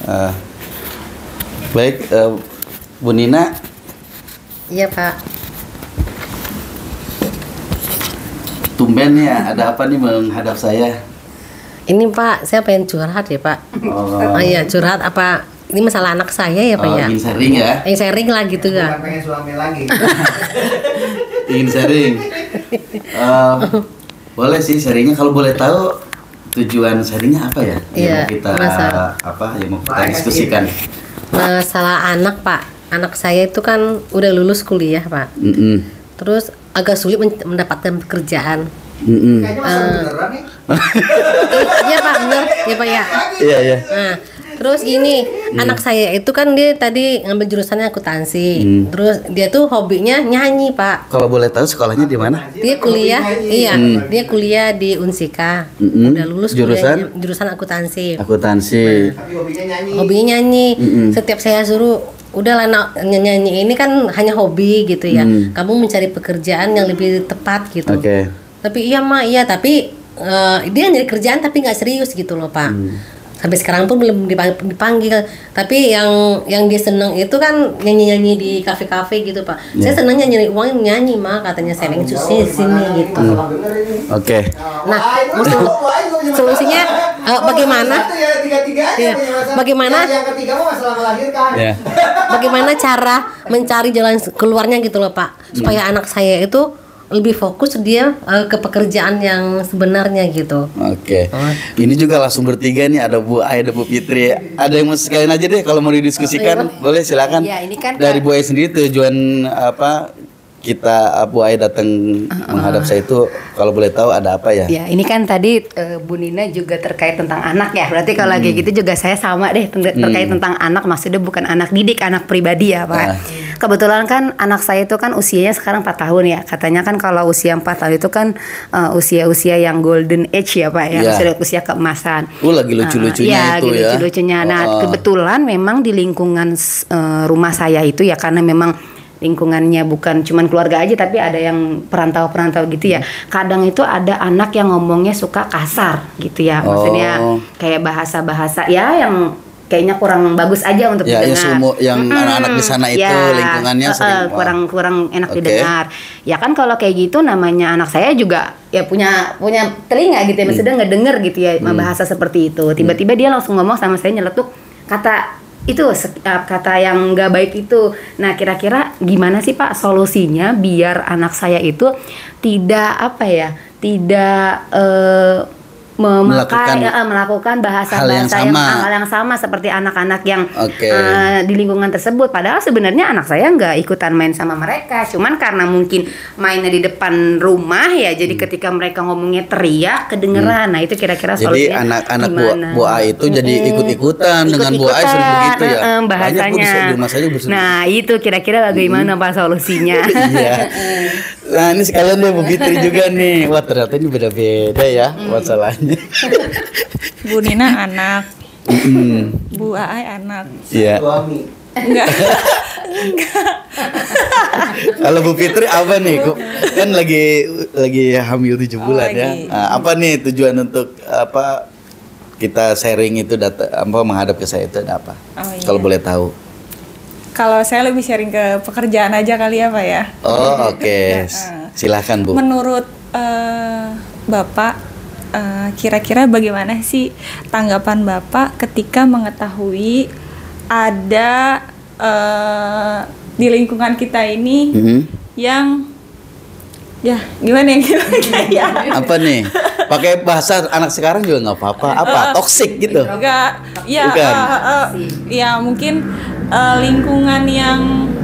Eh, baik, Bu Nina. Iya Pak. Tumben ya, ada apa nih menghadap saya? Ini Pak, saya pengen curhat ya Pak. Oh, Iya curhat apa? Ini masalah anak saya ya Pak ya. ingin sharing ya? Yang sharing lah gitu Bukan ya. pengen suami lagi. Ingin sharing. Boleh sih sharingnya, kalau boleh tahu tujuan sharingnya apa ya? Iya, Yang mau kita yang mau kita diskusikan? Masalah anak Pak. Anak saya itu kan udah lulus kuliah Pak. Terus agak sulit mendapatkan pekerjaan. Kayaknya masalah beneran nih. Iya Pak, bener ya Pak ya. Iya, iya. Nah, terus gini, anak saya itu kan dia tadi ngambil jurusannya akuntansi. Terus dia tuh hobinya nyanyi Pak. Kalau boleh tahu sekolahnya di mana? Dia kuliah, iya, dia kuliah di Unsika. Udah lulus Jurusan? jurusan akuntansi. Akuntansi. Tapi hobinya nyanyi. Hobinya nyanyi. Setiap saya suruh, udahlah nak, nyanyi ini kan hanya hobi gitu ya. Kamu mencari pekerjaan yang lebih tepat gitu. Oke. Tapi iya mah iya, tapi dia nyari kerjaan tapi nggak serius gitu loh Pak. Sampai sekarang pun belum dipanggil. Tapi yang dia seneng itu kan nyanyi-nyanyi di kafe-kafe gitu Pak. Saya senangnya nyari uang nyanyi mah, katanya selling sushi di sini gitu. Oke. Nah, solusinya bagaimana? Iya. Bagaimana? Yang ketiga mah masalah melahirkan. Ya. Bagaimana cara mencari jalan keluarnya gitu loh Pak, supaya anak saya itu lebih fokus dia ke pekerjaan yang sebenarnya gitu. Oke. Ini juga langsung bertiga nih, ada Bu Ai, ada Bu Fitri. Ada yang mau sekalian aja deh kalau mau didiskusikan, boleh silakan. Ya, ini kan dari Bu Ai sendiri tujuan apa kita Bu Ai datang menghadap saya itu, kalau boleh tahu ada apa ya? Ya, ini kan tadi Bu Nina juga terkait tentang anak ya. Berarti kalau kayak gitu juga saya sama deh terkait tentang anak, maksudnya bukan anak didik, anak pribadi ya, Pak. Kebetulan kan anak saya itu kan usianya sekarang 4 tahun ya. Katanya kan kalau usia 4 tahun itu kan usia-usia yang golden age ya, Pak ya. Maksudnya usia keemasan. Lagi lucu-lucunya itu ya. Lucu-lucunya. Nah, kebetulan memang di lingkungan rumah saya itu ya, karena memang lingkungannya bukan cuman keluarga aja tapi ada yang perantau-perantau gitu ya. Kadang itu ada anak yang ngomongnya suka kasar gitu ya. Maksudnya kayak bahasa-bahasa ya yang kayaknya kurang bagus aja untuk didengar. Yang anak-anak di sana itu lingkungannya sering kurang enak didengar. Ya kan kalau kayak gitu namanya anak saya juga ya punya telinga gitu ya, maksudnya ngedenger gitu ya bahasa seperti itu. Tiba-tiba dia langsung ngomong sama saya nyeletuk kata itu, kata yang nggak baik itu. Nah, kira-kira gimana sih Pak solusinya biar anak saya itu tidak melakukan bahasa hal yang sama seperti anak-anak yang di lingkungan tersebut. Padahal sebenarnya anak saya nggak ikutan main sama mereka, cuman karena mungkin mainnya di depan rumah ya, jadi ketika mereka ngomongnya teriak kedengeran. Nah, itu kira-kira solusinya. Jadi anak-anak Bu Ai itu jadi ikut-ikutan dengan Bu Ai sering begitu ya. Bahasanya. Nah, itu kira-kira bagaimana Pak solusinya? Iya. Nah, ini sekalian deh Bu Fitri juga nih. Wah, ternyata ini beda-beda ya masalahnya. Bu Nina anak, Bu Ai anak. Iya. Suami. Enggak. Kalau Bu Fitri apa nih? Kan lagi hamil 7 bulan ya. Nah, apa nih tujuan untuk apa kita sharing itu menghadap ke saya itu ada apa? Kalau boleh tahu. Kalau saya lebih sharing ke pekerjaan aja kali ya Pak ya. Oh, oke. Silahkan Bu. Menurut Bapak, kira-kira bagaimana sih tanggapan Bapak ketika mengetahui ada di lingkungan kita ini yang ya gimana ya? Apa nih? Pakai bahasa anak sekarang juga nggak apa-apa. Apa? Toksik gitu? Enggak. Ya, ya mungkin lingkungan yang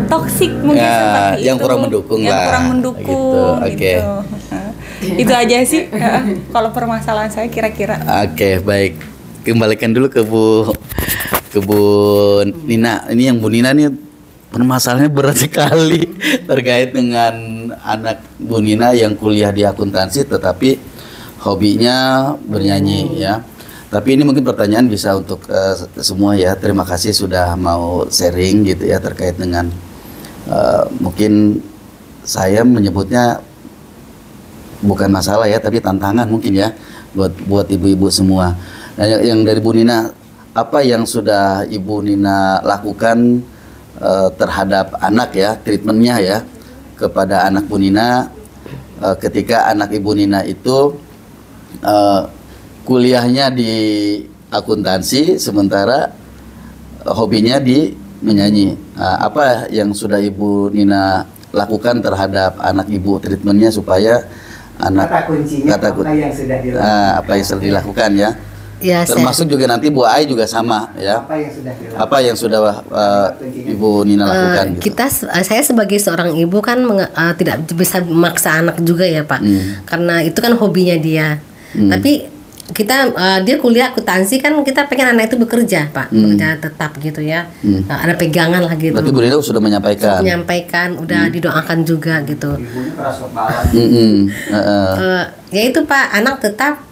toksik mungkin seperti yang itu. kurang mendukung yang lah. kurang mendukung gitu. Itu aja sih kalau permasalahan saya kira-kira. Oke, baik. Kembalikan dulu ke Bu Nina. Ini yang Bu Nina nih permasalahannya berat sekali terkait dengan anak Bu Nina yang kuliah di akuntansi tetapi hobinya bernyanyi ya. Tapi ini mungkin pertanyaan bisa untuk semua ya. Terima kasih sudah mau sharing gitu ya terkait dengan mungkin saya menyebutnya bukan masalah ya, tapi tantangan mungkin ya buat ibu-ibu semua. Nah, yang dari Bu Nina, apa yang sudah Ibu Nina lakukan terhadap anak ya, treatmentnya ya kepada anak Bu Nina ketika anak Ibu Nina itu kuliahnya di akuntansi sementara hobinya di menyanyi. Apa yang sudah Ibu Nina lakukan terhadap anak Ibu treatmentnya supaya anak Kata kuncinya apa yang sudah dilakukan? apa yang sudah dilakukan ya? Ya, Termasuk juga nanti Bu Ai juga sama ya. Apa yang sudah dilakukan? Apa yang sudah Ibu Nina lakukan gitu. saya sebagai seorang ibu kan tidak bisa memaksa anak juga ya Pak, karena itu kan hobinya dia. Tapi kita dia kuliah akuntansi kan kita pengen anak itu bekerja Pak, bekerja tetap gitu ya. Ada pegangan lah gitu. Berarti Bu Nina sudah menyampaikan. Udah didoakan juga gitu. Ibunya keras kepala. Ya itu Pak, anak tetap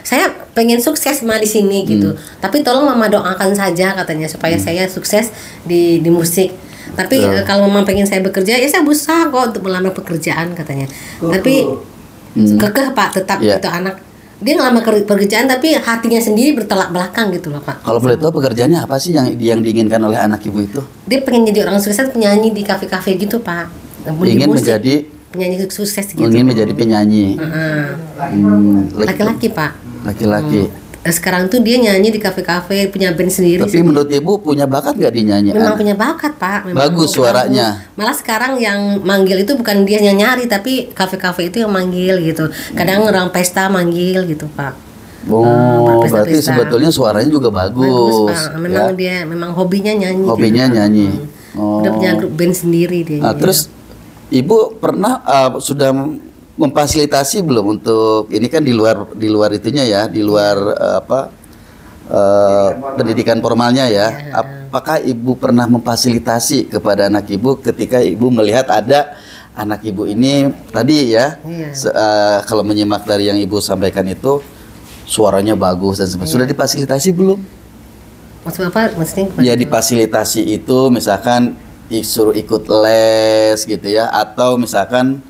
saya pengen sukses mah di sini gitu. Tapi tolong mama doakan saja katanya supaya saya sukses di musik. Tapi kalau mama pengen saya bekerja ya saya berusaha kok untuk melamar pekerjaan katanya. Tapi kekeh Pak tetap itu anak. Dia ngelamar pekerjaan tapi hatinya sendiri bertolak belakang gitu loh Pak. Kalau boleh tahu pekerjaannya apa sih yang diinginkan oleh anak Ibu itu? Dia pengen jadi orang sukses penyanyi di kafe-kafe gitu Pak. Ingin menjadi penyanyi sukses gitu. ingin menjadi penyanyi. Laki-laki Pak. Laki-laki. Sekarang tuh dia nyanyi di kafe-kafe, punya band sendiri. Tapi menurut Ibu punya bakat nggak di nyanyi? Memang punya bakat Pak. Bagus suaranya. Malah sekarang yang manggil itu bukan dia yang nyari, tapi kafe-kafe itu yang manggil gitu. Kadang orang pesta manggil gitu Pak. Oh, berarti sebetulnya suaranya juga bagus. Pak. Memang dia memang hobinya nyanyi. Hobinya gitu. nyanyi. Oh. Udah punya grup band sendiri dia. Nah, terus Ibu pernah sudah memfasilitasi belum untuk ini kan di luar itunya ya, di luar pendidikan formalnya ya. Apakah Ibu pernah memfasilitasi kepada anak Ibu ketika Ibu melihat ada anak Ibu ini tadi ya, kalau menyimak dari yang Ibu sampaikan itu suaranya bagus dan sebagainya. Sudah difasilitasi belum? Maksud apa? Maksudnya? Ya difasilitasi itu misalkan disuruh ikut les gitu ya, atau misalkan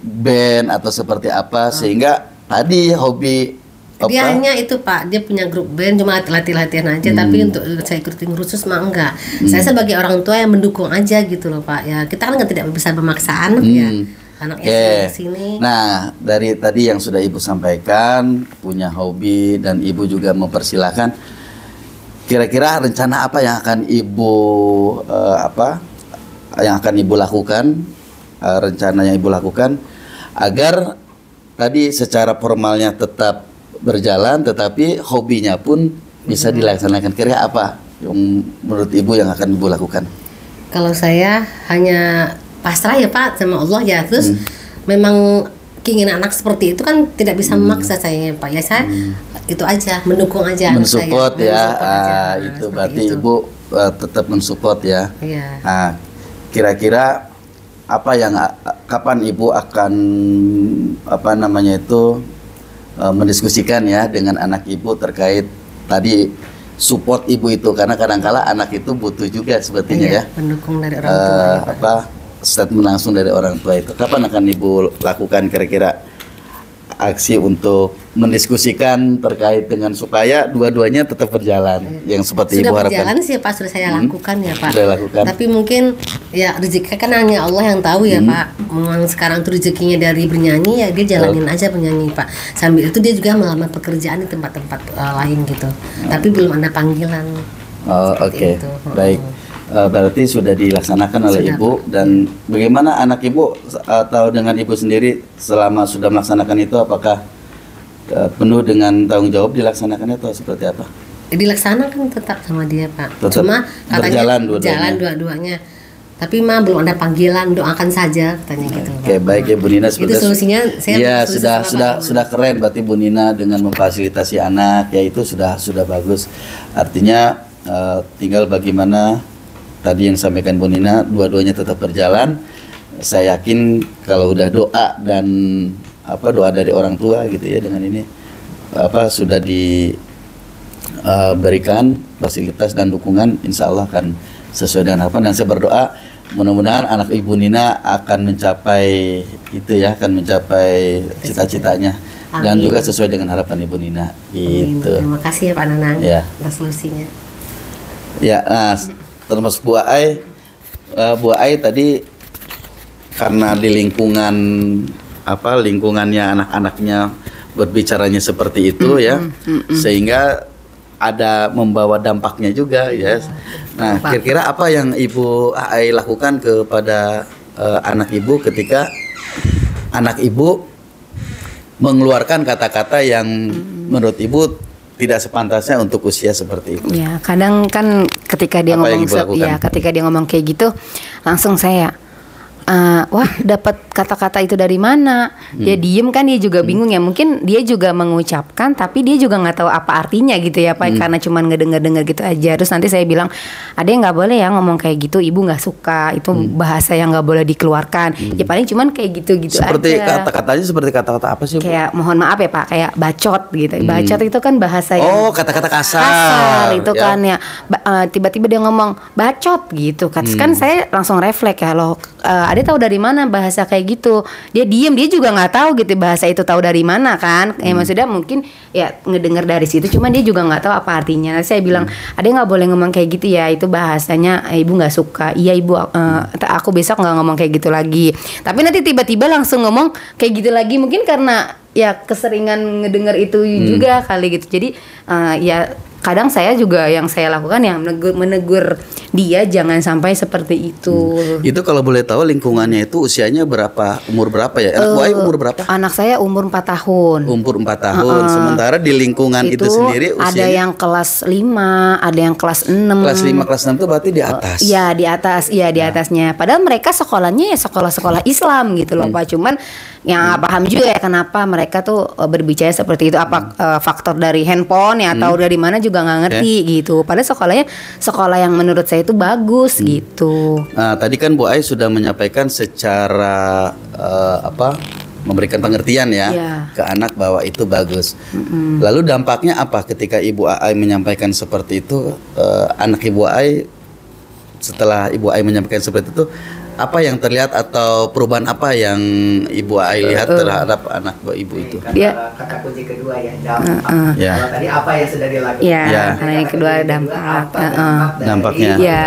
band atau seperti apa sehingga tadi hobi dia hanya itu Pak, dia punya grup band cuma latihan aja, tapi untuk saya ikutin khusus mah enggak. Saya sebagai orang tua yang mendukung aja gitu loh Pak. Ya kita kan tidak bisa memaksa anak ya. Anaknya sini. Nah, dari tadi yang sudah Ibu sampaikan punya hobi dan Ibu juga mempersilahkan. Kira-kira rencana apa yang akan Ibu lakukan? Rencana yang Ibu lakukan agar tadi secara formalnya tetap berjalan tetapi hobinya pun bisa dilaksanakan. Kira-kira apa yang menurut Ibu yang akan Ibu lakukan? Kalau saya hanya pasrah ya Pak sama Allah ya. Terus memang keinginan anak seperti itu kan tidak bisa memaksa saya Pak. Ya saya itu aja, mendukung aja. Mensupport ya. Itu berarti itu. Ibu tetap mensupport ya. Iya. Nah, kira-kira kapan Ibu akan mendiskusikan ya dengan anak Ibu terkait tadi support Ibu itu, karena kadang-kala anak itu butuh juga sebetulnya ya. Mendukung dari orang tua. Statement langsung dari orang tua itu. Kapan akan Ibu lakukan kira-kira aksi untuk mendiskusikan terkait dengan supaya dua-duanya tetap berjalan yang seperti sudah Ibu harapkan? Sudah berjalan sih Pak, sudah saya lakukan ya Pak. Sudah lakukan. Tapi mungkin ya rezeki kan hanya Allah yang tahu ya Pak. Memang sekarang tuh rezekinya dari bernyanyi ya dia jalanin aja bernyanyi Pak. Sambil itu dia juga melamar pekerjaan di tempat-tempat lain gitu. Tapi belum ada panggilan. Oke. Baik. Berarti sudah dilaksanakan oleh Ibu. Dan bagaimana anak Ibu atau dengan Ibu sendiri selama sudah melaksanakan itu, apakah penuh dengan tanggung jawab dilaksanakannya atau seperti apa? Dilaksanakan tetap sama dia Pak. Tetap Cuma katanya berjalan dua-duanya. Tapi mah belum ada panggilan, doakan saja katanya gitu. Oke, baik ya Bu Nina. Itu solusinya saya sudah keren berarti Bu Nina dengan memfasilitasi anak ya, itu sudah bagus. Artinya tinggal bagaimana tadi yang sampaikan Bu Nina, dua-duanya tetap berjalan. Saya yakin kalau udah doa dan doa dari orang tua gitu ya, dengan ini sudah diberikan fasilitas dan dukungan, insya Allah akan sesuai dengan harapan. Dan saya berdoa mudah-mudahan anak Ibu Nina akan mencapai itu ya, akan mencapai cita-citanya. Dan Amin. juga sesuai dengan harapan Ibu Nina Amin. gitu. Terima kasih ya Pak Nanang Ya. atas solusinya. Ya, termasuk Bu Ai. Bu Ai tadi karena di lingkungannya anak-anaknya berbicaranya seperti itu ya, sehingga ada membawa dampaknya juga ya. Nah, kira-kira apa yang Ibu Ai lakukan kepada anak Ibu ketika anak Ibu mengeluarkan kata-kata yang menurut Ibu tidak sepantasnya untuk usia seperti itu? Ya, kadang kan ketika dia Apa yang ngomong Ibu lakukan? ketika dia ngomong kayak gitu, langsung saya wah, dapat kata-kata itu dari mana? Dia diem kan, dia juga bingung ya. Mungkin dia juga mengucapkan, tapi dia juga nggak tahu apa artinya gitu ya, Pak. Karena cuman ngedenger-denger gitu aja. Terus nanti saya bilang, ada yang nggak boleh ya ngomong kayak gitu. Ibu nggak suka. Itu bahasa yang nggak boleh dikeluarkan. Ya paling cuman kayak gitu-gitu Seperti aja. kata-katanya seperti kata-kata apa sih, Bu? Kayak mohon maaf ya Pak, kayak bacot gitu. Bacot itu kan bahasa yang Oh, kata-kata kasar. kasar itu ya. kan ya. Tiba-tiba dia ngomong bacot gitu kan. Kan saya langsung refleks ya loh. Ada tahu dari mana bahasa kayak gitu? Dia diem, dia juga nggak tahu gitu bahasa itu tahu dari mana kan? Maksudnya mungkin ya ngedenger dari situ, cuman dia juga nggak tahu apa artinya. Nanti saya bilang, ada nggak boleh ngomong kayak gitu ya? Itu bahasanya ibu nggak suka. Iya ibu, aku besok nggak ngomong kayak gitu lagi. Tapi nanti tiba-tiba langsung ngomong kayak gitu lagi, mungkin karena ya keseringan ngedenger itu juga kali gitu. Jadi ya kadang saya juga yang saya lakukan ya menegur dia jangan sampai seperti itu. Itu kalau boleh tahu lingkungannya itu usianya berapa? Umur berapa ya? Anak Bu Ai umur berapa? Anak saya umur 4 tahun. Umur 4 tahun. Sementara di lingkungan itu sendiri ada usianya yang kelas 5, ada yang kelas 6. kelas 5, kelas 6 itu berarti di atas. Iya di atas, iya di atasnya. Padahal mereka sekolahnya ya sekolah-sekolah Islam gitu loh Pak. Cuman yang nggak paham juga ya kenapa mereka tuh berbicara seperti itu. Apa faktor dari handphone ya atau dari mana juga nggak ngerti gitu. Padahal sekolahnya sekolah yang menurut saya itu bagus gitu. Nah, tadi kan Bu Ai sudah menyampaikan secara memberikan pengertian ya Iya. ke anak bahwa itu bagus. Lalu dampaknya apa ketika Ibu Ai menyampaikan seperti itu? Anak Ibu Ai setelah Ibu Ai menyampaikan seperti itu, apa yang terlihat atau perubahan apa yang Ibu Ai lihat terhadap anak Ibu itu? Kata kunci kedua ya, dampak. Ya. Kalau tadi apa yang sudah dilakukan? Ya, Ya. karena yang kedua dampak. Apa dampak dari- Dampaknya. Iya,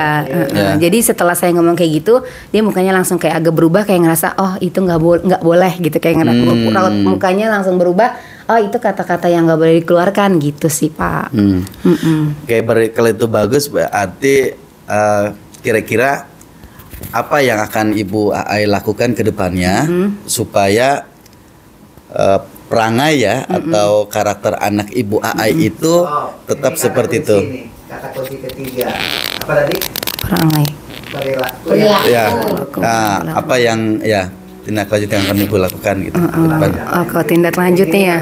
Ya. Jadi setelah saya ngomong kayak gitu, dia mukanya langsung kayak agak berubah, kayak ngerasa oh itu nggak boleh gitu, kayak raut mukanya langsung berubah. Oh itu kata-kata yang nggak boleh dikeluarkan gitu sih Pak. Kayak kalau itu bagus berarti kira-kira apa yang akan Ibu Ai lakukan ke depannya supaya perangai ya atau karakter anak Ibu Ai itu tetap ini kata seperti kunci itu. ini, kata kunci ketiga. Apa tadi? Perangai. Perilaku. Perilaku. Ya. Nah, apa yang ya tindak lanjut yang akan Ibu lakukan gitu ke depan. Kalau tindak lanjutnya ya.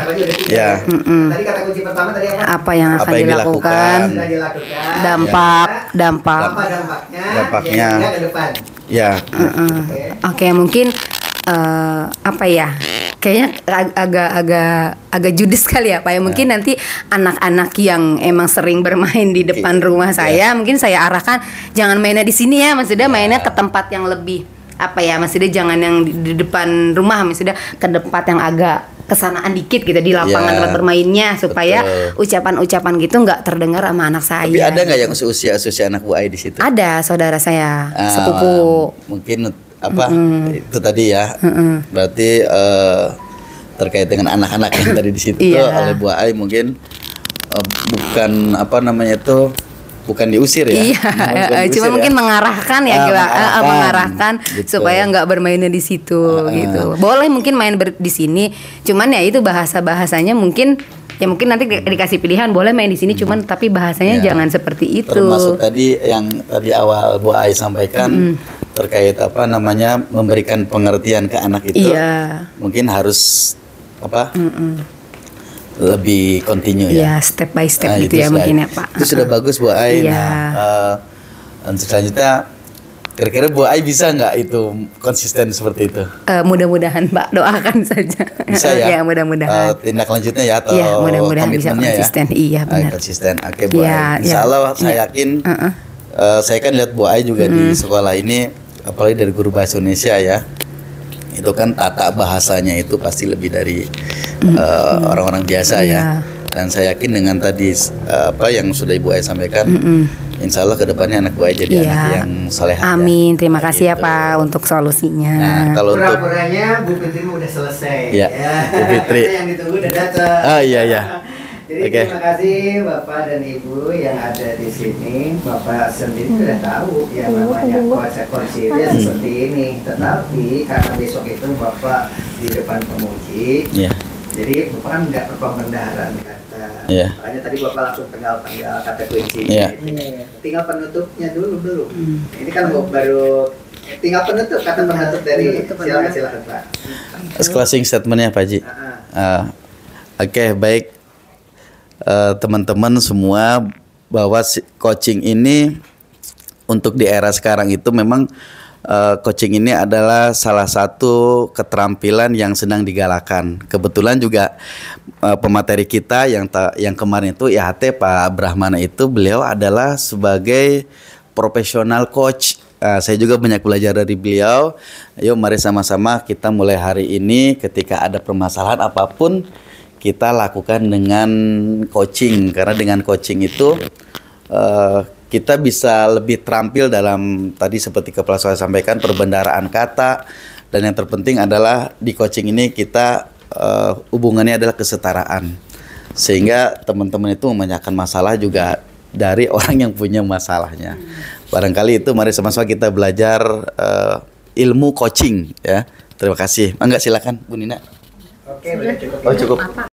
Ya. Tadi kata kunci pertama tadi apa? Apa yang akan Apa yang dilakukan? Sudah dilakukan. Dampak. Apa dampaknya? Dampaknya. Yang ke depan. Ya. Oke. Oke, mungkin apa ya? Kayaknya agak judes kali ya, Pak. Ya mungkin nanti anak-anak yang emang sering bermain di depan rumah saya, mungkin saya arahkan jangan mainnya di sini ya, maksudnya mainnya ke tempat yang lebih apa ya, maksudnya jangan yang di depan rumah, maksudnya ke tempat yang agak kesanaan dikit gitu di lapangan tempat bermainnya supaya ucapan-ucapan gitu nggak terdengar sama anak saya. Tapi ada nggak yang usia anak Bu Ai di situ? Ada saudara saya, sepupu. Mungkin itu tadi ya. Berarti terkait dengan anak-anak yang tadi di situ oleh Bu Ai mungkin bukan bukan diusir ya. Iya, cuma mungkin mengarahkan ya, mengarahkan gitu. supaya nggak bermainnya di situ gitu. Boleh mungkin main di sini, cuman ya itu bahasanya mungkin ya mungkin nanti dikasih pilihan boleh main di sini, cuman tapi bahasanya jangan seperti itu. Termasuk tadi yang tadi awal Bu Ai sampaikan terkait memberikan pengertian ke anak itu. Iya. Mungkin harus lebih continue ya. Ya step by step Nah, gitu itu ya mungkin ya Pak. Itu sudah bagus Bu Ai. Iya. Nah, selanjutnya kira-kira Bu Ai bisa nggak itu konsisten seperti itu? Mudah-mudahan Pak, doakan saja. Bisa ya. Ya mudah-mudahan. Tindak lanjutnya ya atau Iya, mudah-mudahan bisa komitmennya konsisten. ya. Iya, benar. Konsisten. Oke Bu Iya, Ai. Insya iya. Allah saya yakin. Saya kan lihat Bu Ai juga di sekolah ini, apalagi dari guru bahasa Indonesia ya. itu kan tata bahasanya itu pasti lebih dari orang-orang biasa ya. Dan saya yakin dengan tadi apa yang sudah Ibu Aya sampaikan, insya Allah kedepannya anak Bu Aya jadi anak yang soleh. Amin. Terima kasih ya Pak untuk solusinya. Nah, kalau untuk pura-puranya Bu Fitri udah selesai. Ya, Bu Fitri. Yang ditunggu udah datang. Ah iya iya. Jadi terima kasih Bapak dan Ibu yang ada di sini. Bapak sendiri sudah tahu yang namanya konsiliasi seperti ini. Tetapi karena besok itu Bapak di depan pemuji, jadi Bapak kan nggak perpembendaharaan kata. Makanya tadi Bapak langsung tanggal kata kunci. Tinggal penutupnya dulu. Ini kan baru tinggal penutup kata penutup dari silakan Pak. Closing statementnya Pak Haji. Oke, baik. Teman-teman semua, bahwa coaching ini untuk di era sekarang itu memang coaching ini adalah salah satu keterampilan yang sedang digalakan. Kebetulan juga pemateri kita yang kemarin itu IHT Pak Brahmana itu beliau adalah sebagai profesional coach. Saya juga banyak belajar dari beliau. Yuk mari sama-sama kita mulai hari ini ketika ada permasalahan apapun kita lakukan dengan coaching, karena dengan coaching itu kita bisa lebih terampil dalam tadi seperti Kepala saya sampaikan perbendaharaan kata, dan yang terpenting adalah di coaching ini kita hubungannya adalah kesetaraan, sehingga teman-teman itu memecahkan masalah juga dari orang yang punya masalahnya. Barangkali itu mari sama-sama kita belajar ilmu coaching ya. Terima kasih. Mangga silakan Bu Nina. Oke, boleh cukup. Oh cukup.